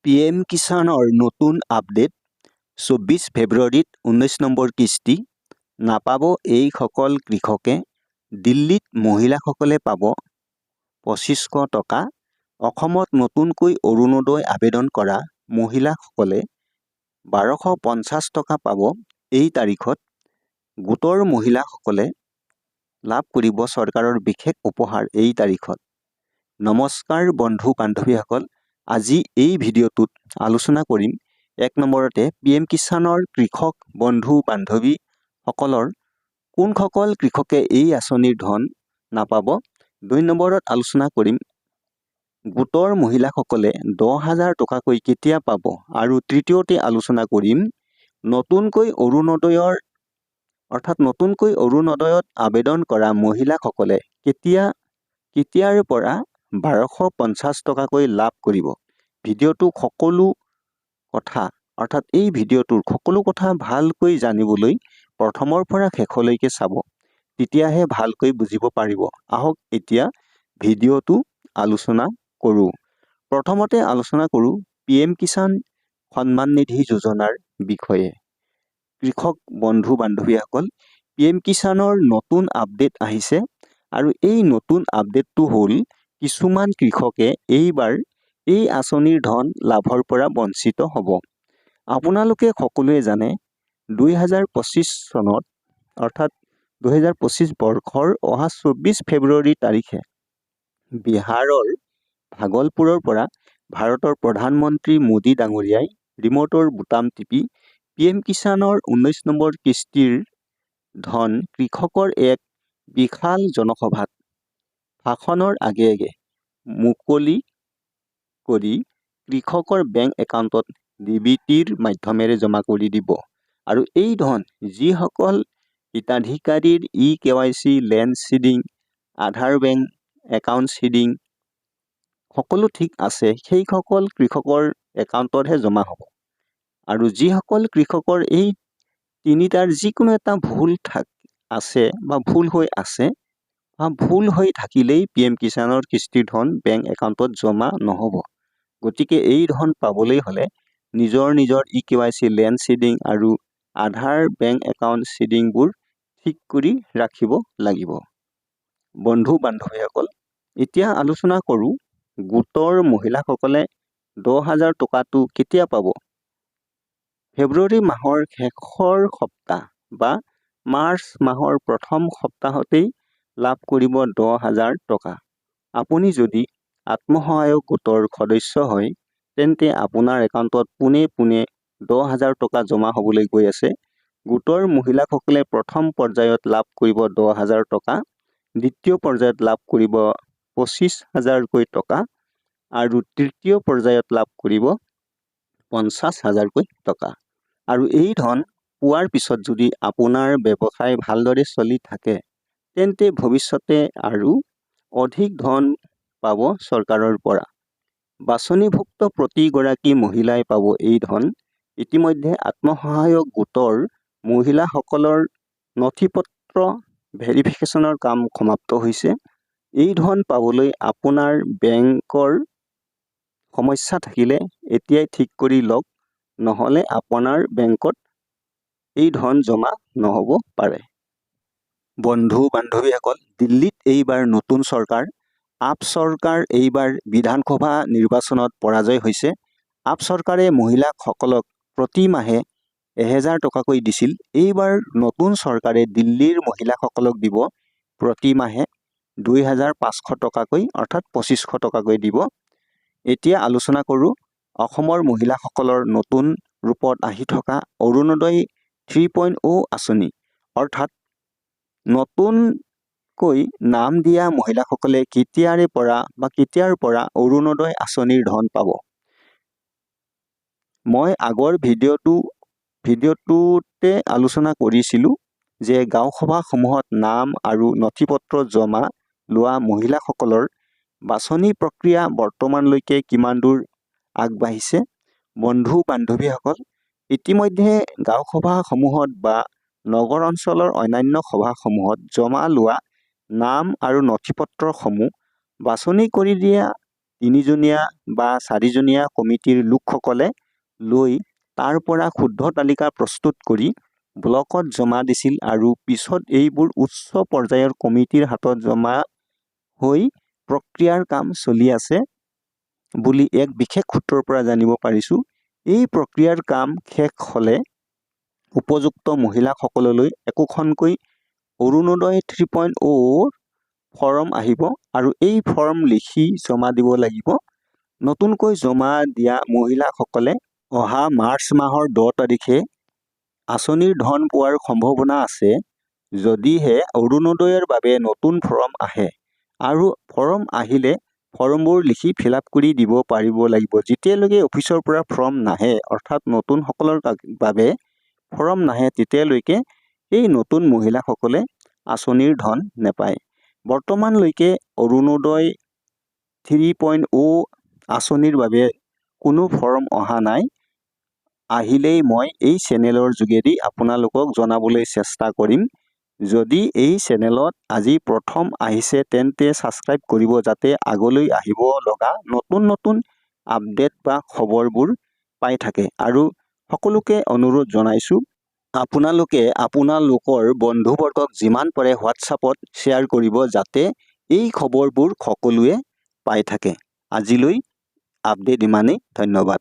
PM কিষাণৰ নতুন update 24 ফেব্ৰুৱাৰীত 19 number কিস্তি নাপাব এইসকল কৃষকে। দিল্লীত মহিলাসকলে পাব 2500 টকা। অসমত নতুনকৈ অৰুণোদয় আবেদন কৰা মহিলাসকলে 1250 টকা পাব এই তাৰিখত। গোটৰ মহিলাসকলে লাভ কৰিব চৰকাৰৰ বিশেষ উপহাৰ এই তাৰিখত। নমস্কাৰ বন্ধু বান্ধৱীসকল, আজি এই ভিডিঅ'টোত আলোচনা কৰিম 1 নম্বৰতে PM কিষাণৰ কৃষক বন্ধু বান্ধৱীসকলৰ কোনসকল কৃষকে এই আঁচনিৰ ধন নাপাব। 2 নম্বৰত আলোচনা কৰিম গোটৰ মহিলাসকলে 10,000 টকাকৈ কেতিয়া পাব। আৰু তৃতীয়তে আলোচনা কৰিম নতুনকৈ অৰুণোদয়ত আবেদন কৰা মহিলাসকলে কেতিয়াৰ পৰা 1250 টকাকৈ লাভ কৰিব। ভিডিঅ'টোৰ সকলো কথা ভালকৈ জানিবলৈ প্ৰথমৰ পৰা শেষলৈকে চাব, তেতিয়াহে ভালকৈ বুজিব পাৰিব। আহক এতিয়া ভিডিঅ'টো আলোচনা কৰোঁ। প্ৰথমতে আলোচনা কৰোঁ PM কিষাণ সন্মান নিধি যোজনাৰ বিষয়ে। কৃষক বন্ধু বান্ধৱীসকল, PM কিষাণৰ নতুন আপডেট আহিছে আৰু এই নতুন আপডেটটো হ'ল কিছুমান কৃষকে এইবাৰ এই আঁচনিৰ ধন লাভৰ পৰা বঞ্চিত হ'ব। আপোনালোকে সকলোৱে জানে 2025 চনত অৰ্থাৎ 2025 বৰ্ষৰ অহা 24 ফেব্ৰুৱাৰী তাৰিখে বিহাৰৰ ভাগলপুৰৰ পৰা ভাৰতৰ প্ৰধানমন্ত্ৰী মোদী ডাঙৰীয়াই ৰিম'টৰ বুটাম টিপি PM কিষাণৰ 19 নম্বৰ কিস্তিৰ ধন কৃষকৰ এক বিশাল জনসভাত ভাষণৰ আগে মুকলি কৰি কৃষকৰ বেংক একাউণ্টত DBTৰ মাধ্যমেৰে জমা কৰি দিব। আৰু এই ধন যিসকল হিতাধিকাৰীৰ eKYC লেণ্ড চিডিং, আধাৰ বেংক একাউণ্ট চিডিং সকলো ঠিক আছে, সেইসকল কৃষকৰ একাউণ্টতহে জমা হ'ব। আৰু যিসকল কৃষকৰ এই তিনিটাৰ যিকোনো এটা ভুল হৈ থাকিলেই PM কিষাণৰ কিস্তিৰ ধন বেংক একাউণ্টত জমা নহ'ব। গতিকে এই ধন পাবলৈ হ'লে নিজৰ eKYC লেণ্ড চিডিং আৰু আধাৰ বেংক একাউণ্ট চিডিংবোৰ ঠিক কৰি ৰাখিব লাগিব। বন্ধু বান্ধৱীসকল, এতিয়া আলোচনা কৰোঁ গোটৰ মহিলাসকলে 10,000 টকাটো কেতিয়া পাব। ফেব্ৰুৱাৰী মাহৰ শেষৰ সপ্তাহ বা মাৰ্চ মাহৰ প্ৰথম সপ্তাহতেই লাভ কৰিব 10,000 টকা। আপুনি যদি আত্মসহায়ক গোটৰ সদস্য হয়, তেন্তে আপোনাৰ একাউণ্টত পোনে 10,000 টকা জমা হ'বলৈ গৈ আছে। গোটৰ মহিলাসকলে প্ৰথম পৰ্যায়ত লাভ কৰিব 10,000 টকা, দ্বিতীয় পৰ্যায়ত লাভ কৰিব 25,000কৈ টকা আৰু তৃতীয় পৰ্যায়ত লাভ কৰিব 50,000কৈ টকা। আৰু এই ধন পোৱাৰ পিছত যদি আপোনাৰ ব্যৱসায় ভালদৰে চলি থাকে, তেন্তে ভৱিষ্যতে আৰু অধিক ধন পাব চৰকাৰৰ পৰা। বাছনিভুক্ত প্ৰতিগৰাকী মহিলাই পাব এই ধন। ইতিমধ্যে আত্মসহায়ক গোটৰ মহিলাসকলৰ নথিপত্ৰ ভেৰিফিকেশ্যনৰ কাম সমাপ্ত হৈছে। এই ধন পাবলৈ আপোনাৰ বেংকৰ সমস্যা থাকিলে এতিয়াই ঠিক কৰি লওক, নহ'লে আপোনাৰ বেংকত এই ধন জমা নহ'ব পাৰে। বন্ধু বান্ধৱীসকল, দিল্লীত এইবাৰ নতুন চৰকাৰ, আপ চৰকাৰ এইবাৰ বিধানসভা নিৰ্বাচনত পৰাজয় হৈছে। আপ চৰকাৰে মহিলাসকলক প্ৰতি মাহে 1,000 টকাকৈ দিছিল। এইবাৰ নতুন চৰকাৰে দিল্লীৰ মহিলাসকলক দিব প্ৰতি মাহে 2,500 টকাকৈ অৰ্থাৎ 2,500 টকাকৈ দিব। এতিয়া আলোচনা কৰোঁ অসমৰ মহিলাসকলৰ নতুন ৰূপত আহি থকা অৰুণোদয় 3.0 আঁচনি। অৰ্থাৎ নতুনকৈ নাম দিয়া মহিলাসকলে কেতিয়াৰ পৰা অৰুণোদয় আঁচনিৰ ধন পাব। মই আগৰ ভিডিঅ'টোতে আলোচনা কৰিছিলোঁ যে গাঁও সভাসমূহত নাম আৰু নথিপত্ৰ জমা লোৱা মহিলাসকলৰ বাছনি প্ৰক্ৰিয়া বৰ্তমানলৈকে কিমান দূৰ আগবাঢ়িছে। বন্ধু বান্ধৱীসকল, ইতিমধ্যে গাঁও সভাসমূহত বা নগৰ অঞ্চলৰ অন্যান্য সভাসমূহত জমা লোৱা নাম আৰু নথিপত্ৰসমূহ বাছনি কৰি দিয়া 3জনীয়া বা 4জনীয়া কমিটিৰ লোকসকলে লৈ তাৰ পৰা শুদ্ধ তালিকা প্ৰস্তুত কৰি ব্লকত জমা দিছিল আৰু পিছত এইবোৰ উচ্চ পৰ্যায়ৰ কমিটিৰ হাতত জমা হৈ প্ৰক্ৰিয়াৰ কাম চলি আছে বুলি এক বিশেষ সূত্ৰৰ পৰা জানিব পাৰিছো। এই প্ৰক্ৰিয়াৰ কাম শেষ হ'লে উপযুক্ত মহিলাসকললৈ একোখনকৈ অৰুণোদয় 3.0 ফৰ্ম আহিব আৰু এই ফৰ্ম লিখি জমা দিব লাগিব। নতুনকৈ জমা দিয়া মহিলাসকলে অহা মাৰ্চ মাহৰ 10 তাৰিখে আঁচনিৰ ধন পোৱাৰ সম্ভাৱনা আছে যদিহে অৰুণোদয়ৰ বাবে নতুন ফৰ্ম আহে আৰু ফৰ্ম আহিলে ফৰ্মবোৰ লিখি ফিল-আপ কৰি দিব পাৰিব লাগিব। যেতিয়ালৈকে অফিচৰ পৰা ফৰ্ম নাহে অৰ্থাৎ নতুনসকলৰ বাবে ফৰ্ম নাহে তেতিয়ালৈকে এই নতুন মহিলাসকলে আঁচনিৰ ধন নেপায়। বৰ্তমানলৈকে অৰুণোদয় 3.0 আঁচনিৰ বাবে কোনো ফৰ্ম অহা নাই। আহিলেই মই এই চেনেলৰ যোগেদি আপোনালোকক জনাবলৈ চেষ্টা কৰিম। যদি এই চেনেলত আজি প্ৰথম আহিছে তেন্তে ছাবস্ক্ৰাইব কৰিব যাতে আগলৈ আহিব লগা নতুন নতুন আপডেট বা খবৰবোৰ পাই থাকে। আৰু সকলোকে অনুৰোধ জনাইছো আপোনালোকে আপোনালোকৰ বন্ধুবৰ্গক যিমান পাৰে হোৱাটছআপত শ্বেয়াৰ কৰিব যাতে এই খবৰবোৰ সকলোৱে পাই থাকে। আজিলৈ আপডেট ইমানেই। ধন্যবাদ।